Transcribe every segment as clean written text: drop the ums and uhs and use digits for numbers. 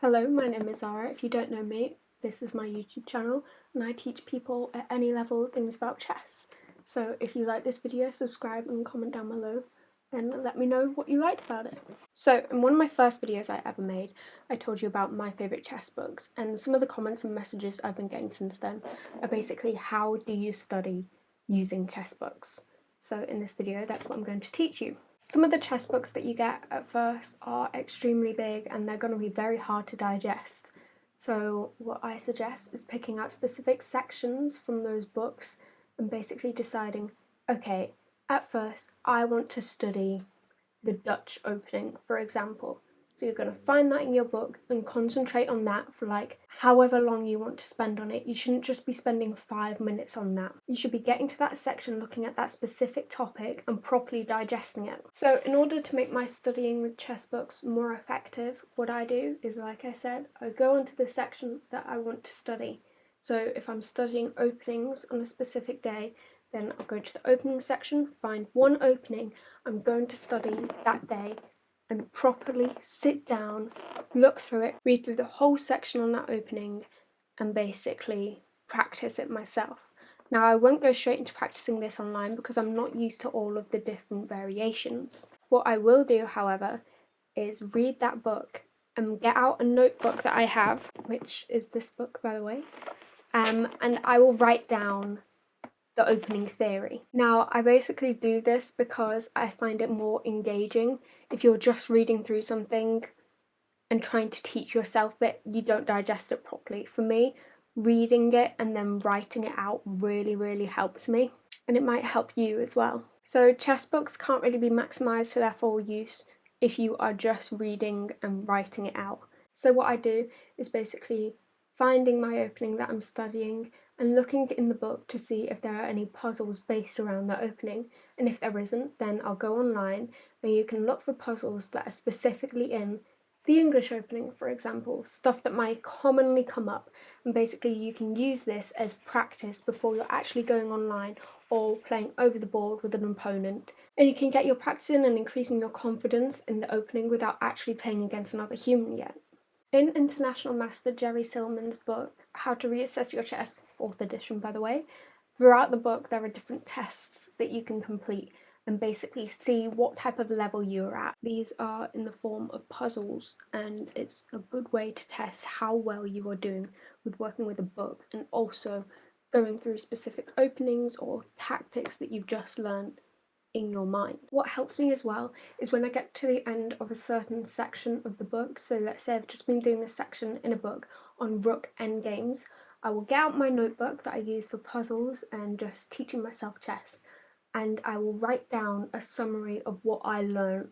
Hello, my name is Zara. If you don't know me, this is my YouTube channel and I teach people at any level things about chess. So if you like this video, subscribe and comment down below and let me know what you liked about it. So in one of my first videos I ever made, I told you about my favourite chess books, and some of the comments and messages I've been getting since then are basically how do you study using chess books. So in this video, that's what I'm going to teach you. Some of the chess books that you get at first are extremely big and they're going to be very hard to digest. So what I suggest is picking out specific sections from those books and basically deciding, okay, at first I want to study the Dutch opening, for example. So you're going to find that in your book and concentrate on that for like however long you want to spend on it. You shouldn't just be spending 5 minutes on that. You should be getting to that section, looking at that specific topic and properly digesting it. So in order to make my studying with chess books more effective, what I do is, like I said, I go onto the section that I want to study. So if I'm studying openings on a specific day, then I'll go to the opening section, find one opening I'm going to study that day, and properly sit down, look through it, read through the whole section on that opening, and basically practice it myself. Now, I won't go straight into practicing this online because I'm not used to all of the different variations. What I will do, however, is read that book and get out a notebook that I have, which is this book, by the way, and I will write down the opening theory. Now, I basically do this because I find it more engaging. If you're just reading through something and trying to teach yourself it, you don't digest it properly. For me, reading it and then writing it out really helps me, and it might help you as well. So chess books can't really be maximised to their full use if you are just reading and writing it out. So what I do is basically finding my opening that I'm studying and looking in the book to see if there are any puzzles based around that opening. And if there isn't, then I'll go online and you can look for puzzles that are specifically in the English opening, for example, stuff that might commonly come up. And basically you can use this as practice before you're actually going online or playing over the board with an opponent. And you can get your practice in and increasing your confidence in the opening without actually playing against another human yet. In International Master Jerry Silman's book, How to Reassess Your Chess, 4th edition by the way, throughout the book there are different tests that you can complete and basically see what type of level you're at. These are in the form of puzzles, and it's a good way to test how well you are doing with working with a book and also going through specific openings or tactics that you've just learned in your mind. What helps me as well is when I get to the end of a certain section of the book, so let's say I've just been doing a section in a book on rook endgames, I will get out my notebook that I use for puzzles and just teaching myself chess, and I will write down a summary of what I learned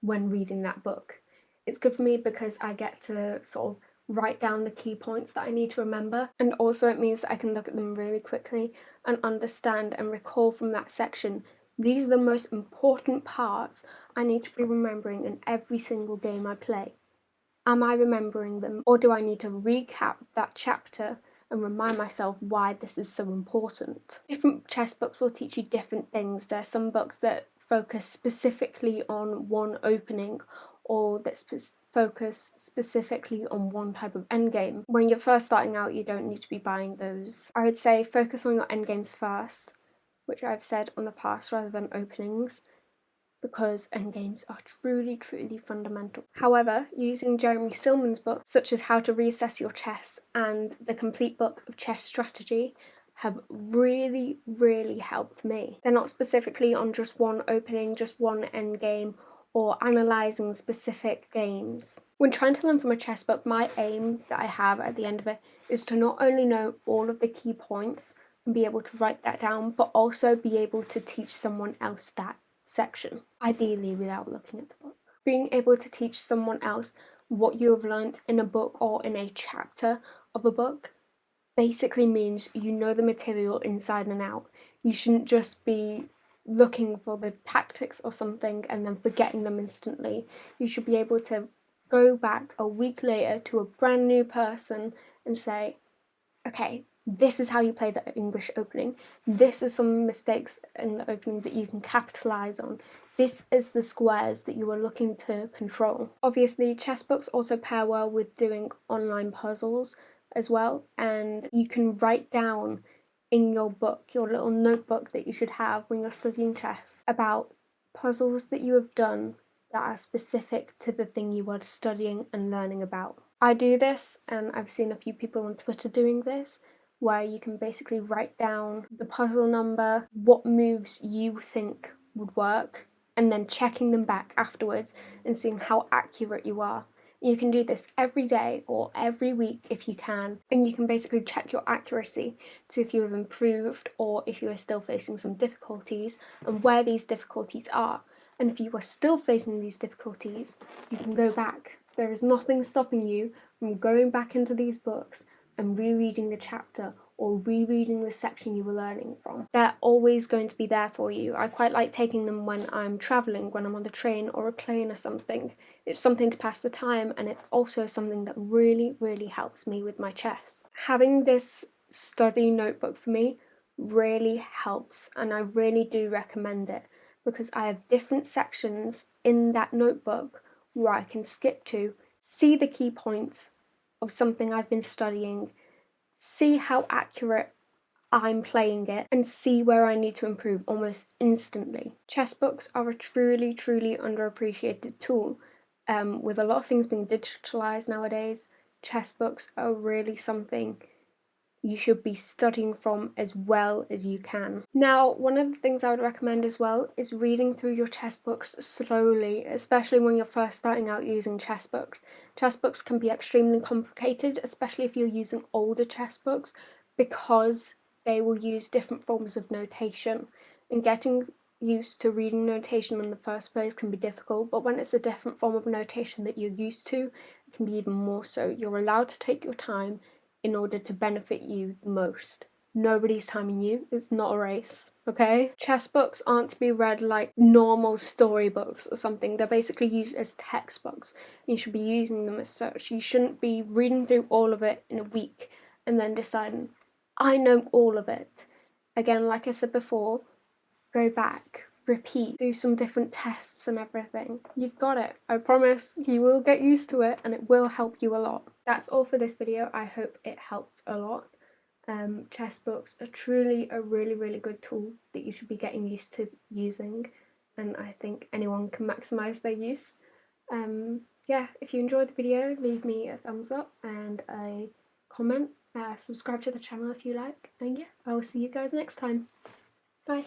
when reading that book. It's good for me because I get to sort of write down the key points that I need to remember, and also it means that I can look at them really quickly and understand and recall from that section, these are the most important parts I need to be remembering in every single game I play. Am I remembering them, or do I need to recap that chapter and remind myself why this is so important? Different chess books will teach you different things. There are some books that focus specifically on one opening, or that focus specifically on one type of endgame. When you're first starting out, you don't need to be buying those. I would say focus on your endgames first, which I've said on the past, rather than openings, because endgames are truly fundamental. However, using Jeremy Silman's books, such as How to Reassess Your Chess and the complete book of chess strategy, have really helped me. They're not specifically on just one opening, just one endgame, or analysing specific games. When trying to learn from a chess book, my aim that I have at the end of it is to not only know all of the key points and be able to write that down, but also be able to teach someone else that section, ideally without looking at the book. Being able to teach someone else what you have learned in a book or in a chapter of a book basically means you know the material inside and out. You shouldn't just be looking for the tactics or something and then forgetting them instantly. You should be able to go back a week later to a brand new person and say, okay, this is how you play the English opening. This is some mistakes in the opening that you can capitalise on this is the squares that you are looking to control. Obviously, chess books also pair well with doing online puzzles as well, and you can write down in your book, your little notebook that you should have when you're studying chess, about puzzles that you have done that are specific to the thing you are studying and learning about. I do this, and I've seen a few people on Twitter doing this, where you can basically write down the puzzle number, what moves you think would work, and then checking them back afterwards and seeing how accurate you are. You can do this every day or every week if you can, and you can basically check your accuracy to see if you have improved or if you are still facing some difficulties and where these difficulties are. And if you are still facing these difficulties, you can go back. There is nothing stopping you from going back into these books and rereading the chapter or rereading the section you were learning from. They're always going to be there for you. I quite like taking them when I'm travelling, when I'm on the train or a plane or something. It's something to pass the time, and it's also something that really, really helps me with my chess. Having this study notebook for me really helps, and I really do recommend it, because I have different sections in that notebook where I can skip to, see the key points of something I've been studying, see how accurate I'm playing it, and see where I need to improve almost instantly. Chess books are a truly, truly underappreciated tool. With a lot of things being digitalised nowadays, chess books are really something you should be studying from as well as you can. Now, one of the things I would recommend as well is reading through your chess books slowly, especially when you're first starting out using chess books. Chess books can be extremely complicated, especially if you're using older chess books, because they will use different forms of notation, and getting used to reading notation in the first place can be difficult, but when it's a different form of notation that you're used to, it can be even more so. You're allowed to take your time in order to benefit you the most. Nobody's timing you, it's not a race, okay? Chess books aren't to be read like normal storybooks or something. They're basically used as textbooks. You should be using them as such. You shouldn't be reading through all of it in a week and then deciding, I know all of it. Again, like I said before, go back, repeat, do some different tests and everything. You've got it. I promise you will get used to it and it will help you a lot. That's all for this video. I hope it helped a lot. Chess books are truly a really, really good tool that you should be getting used to using, and I think anyone can maximise their use. Yeah, if you enjoyed the video, leave me a thumbs up and a comment. Subscribe to the channel if you like, and yeah, I will see you guys next time. Bye.